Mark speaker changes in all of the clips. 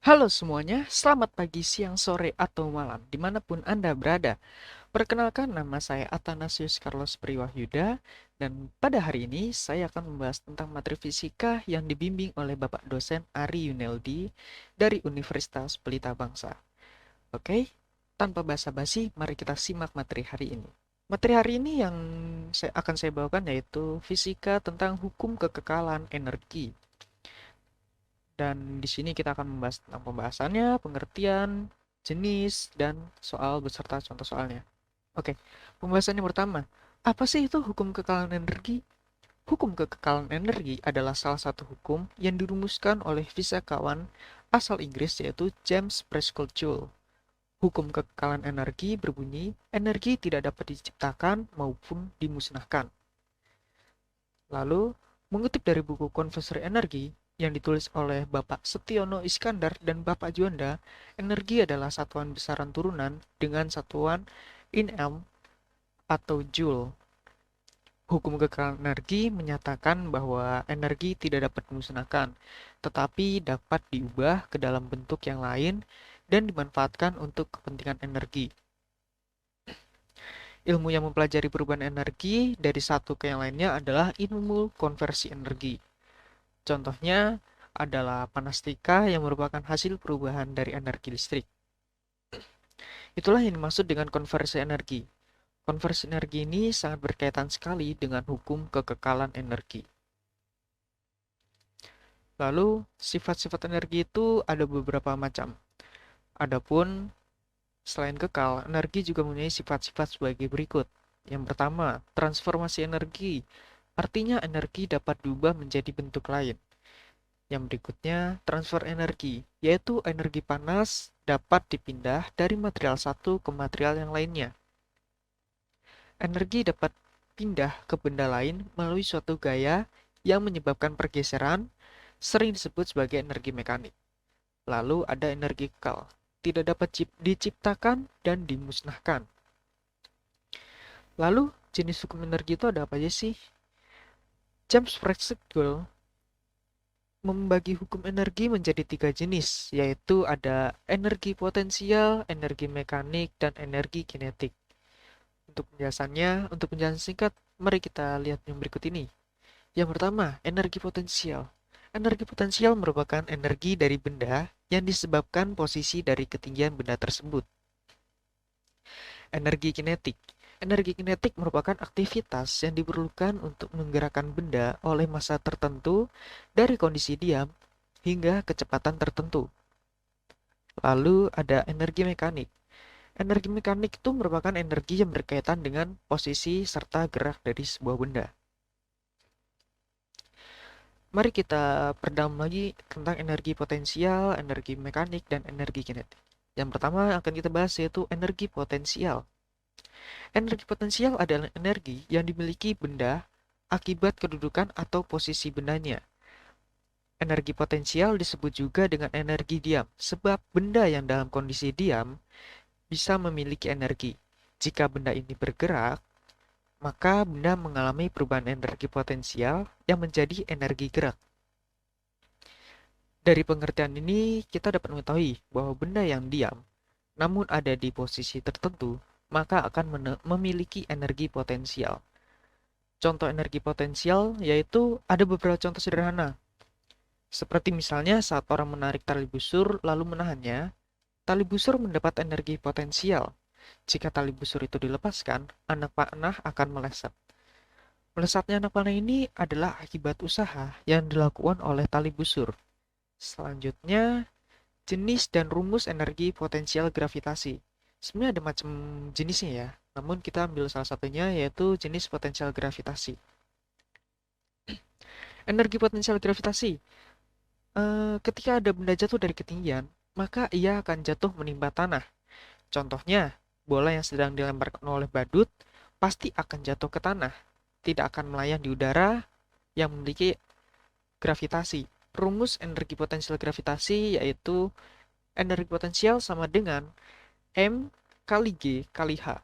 Speaker 1: Halo semuanya, selamat pagi, siang, sore, atau malam, dimanapun Anda berada. Perkenalkan, nama saya Athanasius Carlos Priwahyuda, dan pada hari ini saya akan membahas tentang materi fisika yang dibimbing oleh Bapak dosen Ari Yuneldi dari Universitas Pelita Bangsa. Oke, tanpa basa-basi, mari kita simak materi hari ini. Materi hari ini yang akan saya bawakan yaitu fisika tentang hukum kekekalan energi. Dan di sini kita akan membahas tentang pembahasannya, pengertian, jenis, dan soal beserta contoh soalnya. Oke, pembahasan yang pertama. Apa sih itu hukum kekekalan energi? Hukum kekekalan energi adalah salah satu hukum yang dirumuskan oleh fisikawan asal Inggris yaitu James Pascal Joule. Hukum kekekalan energi berbunyi, energi tidak dapat diciptakan maupun dimusnahkan. Lalu, mengutip dari buku Konversi Energi yang ditulis oleh Bapak Setiono Iskandar dan Bapak Juanda, energi adalah satuan besaran turunan dengan satuan in-elm atau joule. Hukum kekekalan energi menyatakan bahwa energi tidak dapat dimusnahkan, tetapi dapat diubah ke dalam bentuk yang lain dan dimanfaatkan untuk kepentingan energi. Ilmu yang mempelajari perubahan energi dari satu ke yang lainnya adalah ilmu konversi energi. Contohnya adalah panastika yang merupakan hasil perubahan dari energi listrik. Itulah yang dimaksud dengan konversi energi. Konversi energi ini sangat berkaitan sekali dengan hukum kekekalan energi. Lalu, sifat-sifat energi itu ada beberapa macam. Adapun, selain kekal, energi juga mempunyai sifat-sifat sebagai berikut. Yang pertama, transformasi energi. Artinya energi dapat diubah menjadi bentuk lain. Yang berikutnya, transfer energi, yaitu energi panas dapat dipindah dari material satu ke material yang lainnya. Energi dapat pindah ke benda lain melalui suatu gaya yang menyebabkan pergeseran, sering disebut sebagai energi mekanik. Lalu ada energi kekal, tidak dapat diciptakan dan dimusnahkan. Lalu, jenis hukum energi itu ada apa aja sih? James Practical membagi hukum energi menjadi 3 jenis, yaitu ada energi potensial, energi mekanik, dan energi kinetik. Untuk penjelasan singkat, mari kita lihat yang berikut ini. Yang pertama, energi potensial. Energi potensial merupakan energi dari benda yang disebabkan posisi dari ketinggian benda tersebut. Energi kinetik. Energi kinetik merupakan aktivitas yang diperlukan untuk menggerakkan benda oleh massa tertentu dari kondisi diam hingga kecepatan tertentu. Lalu ada energi mekanik. Energi mekanik itu merupakan energi yang berkaitan dengan posisi serta gerak dari sebuah benda. Mari kita perdalam lagi tentang energi potensial, energi mekanik, dan energi kinetik. Yang pertama akan kita bahas yaitu energi potensial. Energi potensial adalah energi yang dimiliki benda akibat kedudukan atau posisi bendanya. Energi potensial disebut juga dengan energi diam, sebab benda yang dalam kondisi diam bisa memiliki energi. Jika benda ini bergerak, maka benda mengalami perubahan energi potensial yang menjadi energi gerak. Dari pengertian ini, kita dapat mengetahui bahwa benda yang diam, namun ada di posisi tertentu, maka akan memiliki energi potensial. Contoh energi potensial yaitu ada beberapa contoh sederhana. Seperti misalnya saat orang menarik tali busur lalu menahannya, tali busur mendapat energi potensial. Jika tali busur itu dilepaskan, anak panah akan meleset. Melesatnya anak panah ini adalah akibat usaha yang dilakukan oleh tali busur. Selanjutnya, jenis dan rumus energi potensial gravitasi. Sebenarnya ada macam jenisnya ya, namun kita ambil salah satunya yaitu jenis potensial gravitasi. Energi potensial gravitasi. Ketika ada benda jatuh dari ketinggian, maka ia akan jatuh menimpa tanah. Contohnya, bola yang sedang dilemparkan oleh badut pasti akan jatuh ke tanah, tidak akan melayang di udara yang memiliki gravitasi. Rumus energi potensial gravitasi yaitu energi potensial sama dengan M kali G kali H.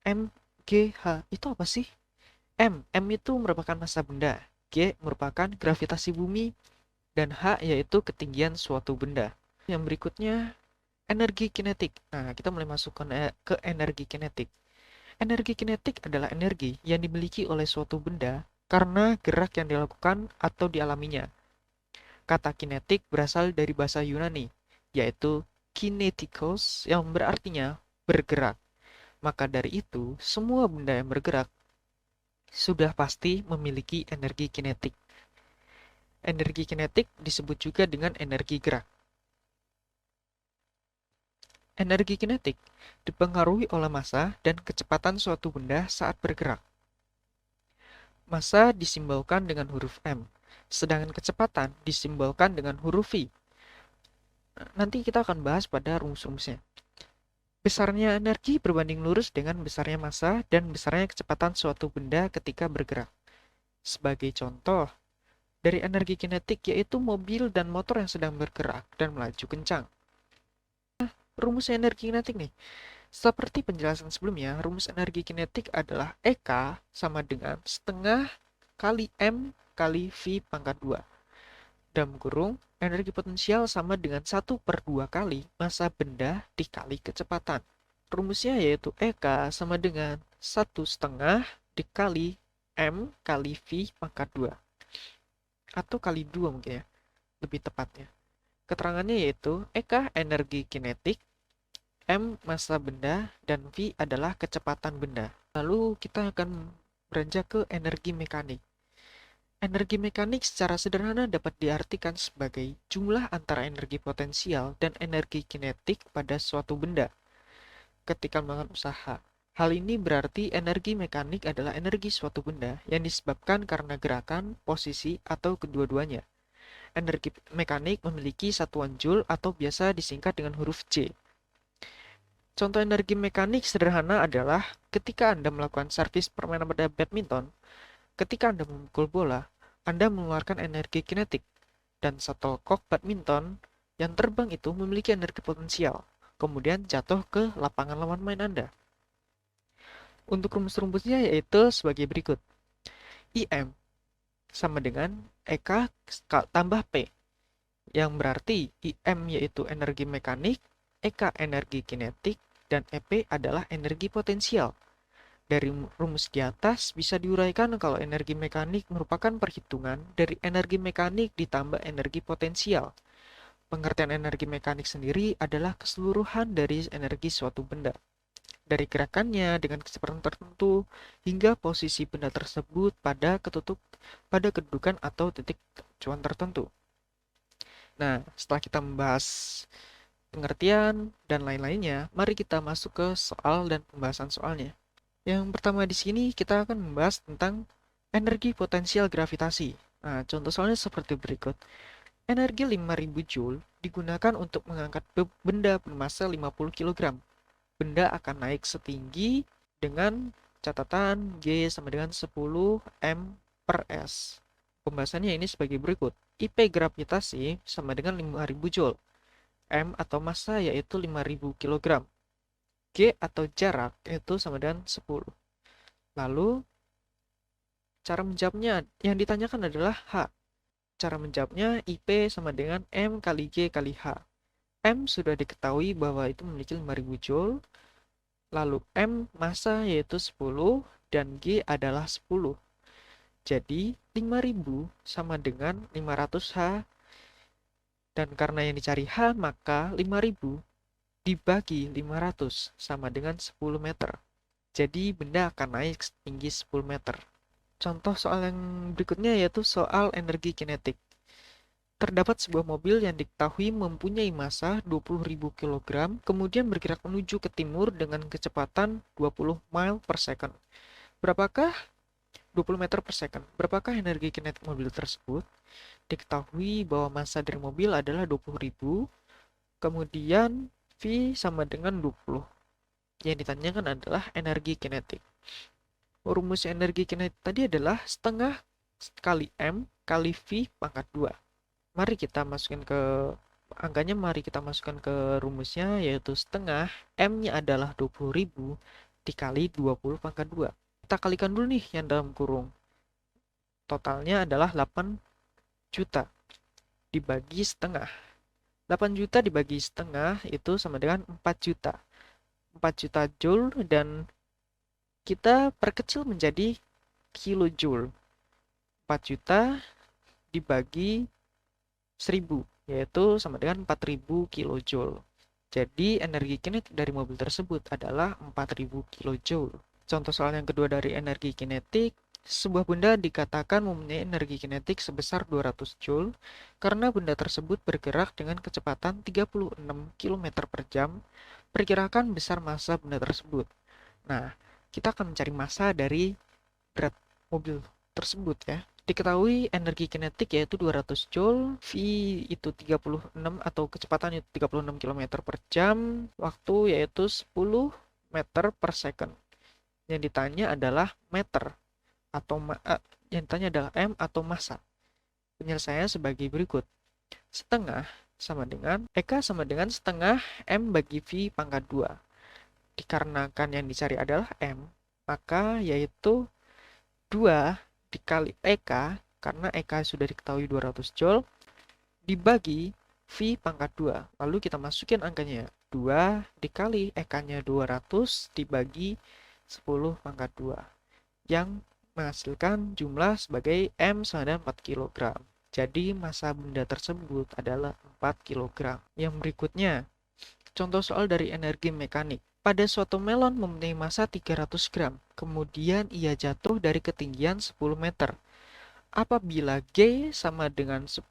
Speaker 1: M, G, H itu apa sih? M itu merupakan massa benda, G merupakan gravitasi bumi, dan H yaitu ketinggian suatu benda. Yang berikutnya, energi kinetik. Nah, kita mulai masuk ke energi kinetik. Energi kinetik adalah energi yang dimiliki oleh suatu benda karena gerak yang dilakukan atau dialaminya. Kata kinetik berasal dari bahasa Yunani, yaitu kinetikos yang berartinya bergerak. Maka dari itu, semua benda yang bergerak sudah pasti memiliki energi kinetik. Energi kinetik disebut juga dengan energi gerak. Energi kinetik dipengaruhi oleh massa dan kecepatan suatu benda saat bergerak. Massa disimbolkan dengan huruf M, sedangkan kecepatan disimbolkan dengan huruf V. Nanti kita akan bahas pada rumus-rumusnya. Besarnya energi berbanding lurus dengan besarnya massa dan besarnya kecepatan suatu benda ketika bergerak. Sebagai contoh, dari energi kinetik yaitu mobil dan motor yang sedang bergerak dan melaju kencang. Rumus energi kinetik nih. Seperti penjelasan sebelumnya, rumus energi kinetik adalah EK sama dengan setengah kali M kali V pangkat 2. Dalam kurung, energi potensial sama dengan 1/2 kali massa benda dikali kecepatan. Rumusnya yaitu EK sama dengan 1/2 dikali M kali V pangkat 2. Atau kali 2 mungkin ya, lebih tepatnya. Keterangannya yaitu EK energi kinetik, M massa benda, dan V adalah kecepatan benda. Lalu kita akan beranjak ke energi mekanik. Energi mekanik secara sederhana dapat diartikan sebagai jumlah antara energi potensial dan energi kinetik pada suatu benda ketika melakukan usaha. Hal ini berarti energi mekanik adalah energi suatu benda yang disebabkan karena gerakan, posisi, atau kedua-duanya. Energi mekanik memiliki satuan joule atau biasa disingkat dengan huruf J. Contoh energi mekanik sederhana adalah ketika Anda melakukan servis permainan pada badminton, ketika Anda memukul bola, Anda mengeluarkan energi kinetik, dan shuttlecock badminton yang terbang itu memiliki energi potensial, kemudian jatuh ke lapangan lawan main Anda. Untuk rumus-rumusnya yaitu sebagai berikut. IM sama dengan EK tambah P, yang berarti IM yaitu energi mekanik, EK energi kinetik, dan EP adalah energi potensial. Dari rumus di atas bisa diuraikan kalau energi mekanik merupakan perhitungan dari energi mekanik ditambah energi potensial. Pengertian energi mekanik sendiri adalah keseluruhan dari energi suatu benda. Dari gerakannya dengan kecepatan tertentu hingga posisi benda tersebut pada kedudukan atau titik tujuan tertentu. Nah, setelah kita membahas pengertian dan lain-lainnya, mari kita masuk ke soal dan pembahasan soalnya. Yang pertama di sini kita akan membahas tentang energi potensial gravitasi. Nah, contoh soalnya seperti berikut. Energi 5000 Joule digunakan untuk mengangkat benda bermassa 50 kg. Benda akan naik setinggi dengan catatan G sama dengan 10 M per S. Pembahasannya ini sebagai berikut. IP gravitasi sama dengan 5000 Joule. M atau massa yaitu 5000 kg. G atau jarak itu sama dengan 10. Lalu, cara menjawabnya yang ditanyakan adalah H. Cara menjawabnya IP sama dengan M kali G kali H. M sudah diketahui bahwa itu memiliki 5000 Joule. Lalu M massa yaitu 10 dan G adalah 10. Jadi 5000 sama dengan 500H. Dan karena yang dicari H, maka 5000 dibagi 500 sama dengan 10 meter. Jadi benda akan naik setinggi 10 meter. Contoh soal yang berikutnya yaitu soal energi kinetik. Terdapat sebuah mobil yang diketahui mempunyai massa 20.000 kg, kemudian bergerak menuju ke timur dengan kecepatan 20 mile per second. Berapakah 20 meter per second? Berapakah energi kinetik mobil tersebut? Diketahui bahwa massa dari mobil adalah 20.000, kemudian V sama dengan 20. Yang ditanyakan adalah energi kinetik. Rumus energi kinetik tadi adalah setengah kali M kali V pangkat 2. Mari kita masukkan ke angkanya, mari kita masukkan ke rumusnya, yaitu setengah M-nya adalah 20.000 dikali 20 pangkat 2. Kita kalikan dulu nih yang dalam kurung. Totalnya adalah 8 juta dibagi setengah. 8 juta dibagi setengah itu sama dengan 4 juta. 4 juta joule, dan kita perkecil menjadi kilojoule. 4 juta dibagi 1000, yaitu sama dengan 4000 kilojoule. Jadi energi kinetik dari mobil tersebut adalah 4000 kilojoule. Contoh soal yang kedua dari energi kinetik, sebuah benda dikatakan mempunyai energi kinetik sebesar 200 joule karena benda tersebut bergerak dengan kecepatan 36 km per jam. Perkirakan besar massa benda tersebut. Nah, kita akan mencari massa dari berat mobil tersebut ya. Diketahui energi kinetik yaitu 200 joule, V itu 36 atau kecepatan itu 36 km per jam, waktu yaitu 10 meter per second. Yang ditanya adalah meter atau yang ditanya adalah M atau massa. Penyelesaiannya sebagai berikut. Setengah sama dengan Eka sama dengan setengah M bagi V pangkat 2. Dikarenakan yang dicari adalah M, maka yaitu 2 dikali Eka, karena Eka sudah diketahui 200 joule, dibagi V pangkat 2. Lalu kita masukin angkanya. 2 dikali Eka-nya 200 dibagi 10 pangkat 2. Yang menghasilkan jumlah sebagai M sama dengan 4 kg. Jadi massa benda tersebut adalah 4 kg. Yang berikutnya, contoh soal dari energi mekanik. Pada suatu melon mempunyai massa 300 gram, kemudian ia jatuh dari ketinggian 10 meter. Apabila G sama dengan 10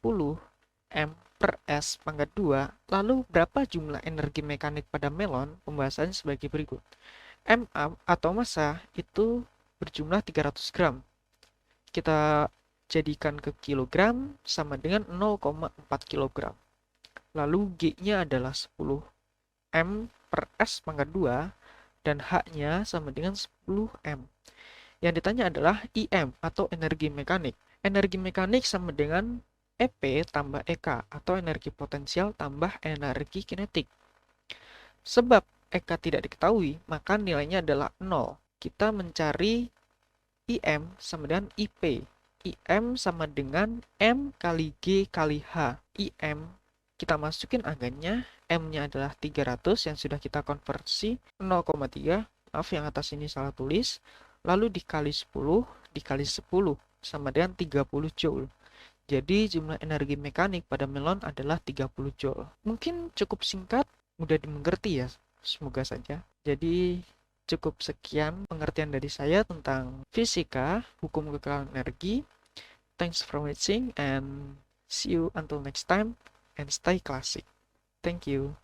Speaker 1: M per S pangkat 2, lalu berapa jumlah energi mekanik pada melon? Pembahasannya sebagai berikut. M atau massa itu berjumlah 300 gram. Kita jadikan ke kilogram sama dengan 0,4 kilogram. Lalu G-nya adalah 10 M per S pangkat 2 dan H-nya sama dengan 10 M. Yang ditanya adalah IM atau energi mekanik. Energi mekanik sama dengan EP tambah EK atau energi potensial tambah energi kinetik. Sebab EK tidak diketahui, maka nilainya adalah 0. Kita mencari IM sama dengan IP. IM sama dengan M kali G kali H. IM kita masukin angkanya, M-nya adalah 300 yang sudah kita konversi 0,3, maaf yang atas ini salah tulis, lalu dikali 10 sama dengan 30 joule. Jadi jumlah energi mekanik pada melon adalah 30 joule. Mungkin cukup singkat, mudah dimengerti ya, semoga saja. Jadi cukup sekian pengertian dari saya tentang fisika, hukum kekalahan energi. Thanks for watching and see you until next time. And stay classic. Thank you.